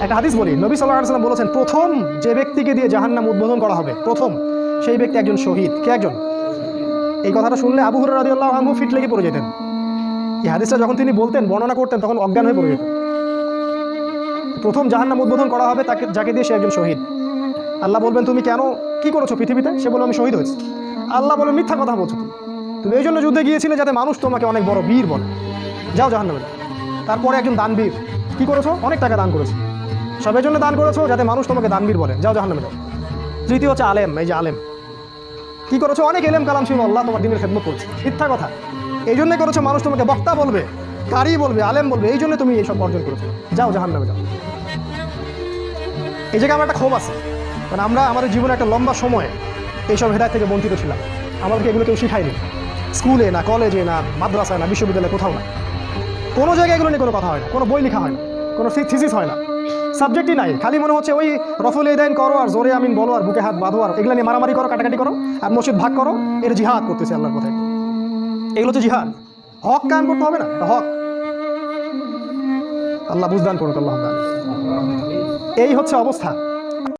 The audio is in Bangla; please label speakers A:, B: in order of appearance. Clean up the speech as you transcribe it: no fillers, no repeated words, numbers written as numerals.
A: একটা হাদিস বলি, নবী সাল্লাল্লাহু আলাইহি ওয়াসাল্লাম বলেছেন প্রথম যে ব্যক্তিকে দিয়ে জাহান্নাম উদ্বোধন করা হবে, প্রথম সেই ব্যক্তি একজন শহীদ। কে একজন? এই কথাটা শুনলে আবু হুরায়রা রাদিয়াল্লাহু আনহু ফিট লেগে পড়ে যেতেন। এই হাদিসটা যখন তিনি বলতেন, বর্ণনা করতেন, তখন অজ্ঞান হয়ে পড়ে যেতেন। প্রথম জাহান্নাম উদ্বোধন করা হবে তাকে, যাকে দিয়ে সে একজন শহীদ। আল্লাহ বলবেন তুমি কেন কি করেছো পৃথিবীতে? সে বলে আমি শহীদ হয়েছি। আল্লাহ বলে মিথ্যা কথা বলছো, তুমি এই জন্য যুদ্ধে গিয়েছিলে যাতে মানুষ তোমাকে অনেক বড় বীর বলে, যাও জাহান্নামে যাও। তারপরে একজন দানবীর, কি করেছো? অনেক টাকা দান করেছো, সবের জন্য দান করেছো যাতে মানুষ তোমাকে দানবীর বলে, যাও জাহান্নামে যাও। তৃতীয় হচ্ছে আলেম। এই যে আলেম, কি করেছো? অনেক এলেম কালাম ছিল, আল্লাহ তোমার দিনের খেদমত করছে, মিথ্যা কথা। এই জন্যই করেছো, মানুষ তোমাকে বক্তা বলবে, কারি বলবে, আলেম বলবে, এই জন্য তুমি এইসব অর্জন করেছো, যাও জাহান্নামে যাও। এই জায়গায় আমার একটা ক্ষোভ আছে, কারণ আমরা আমাদের জীবনে একটা লম্বা সময় এইসব হেদায়েত থেকে বঞ্চিত ছিলাম। আমাদেরকে এগুলো কেউ শিখায়নি, স্কুলে না, কলেজে না, মাদ্রাসায় না, বিশ্ববিদ্যালয়ে, কোথাও না। কোনো জায়গায় এগুলো নিয়ে কোনো কথা হয় না, কোনো বই লেখা হয় না, কোনো থিসিস হয় না, সাবজেক্টই নাই। খালি মনে হচ্ছে ওই রফুল ইদাইন করো আর জোরে আমিন বলো আর বুকে হাত বাঁধো আর এগুলো নিয়ে মারামারি করো, কাটাকাটি করো আর মসজিদ ভাগ করো, এর জিহাদ করতেছে আল্লাহর কথায়। এগুলো হচ্ছে জিহাদ। হক কায়েম করতে হবে না, এটা হক। আল্লাহ বুঝদান করুক, আল্লাহ। এই হচ্ছে অবস্থা।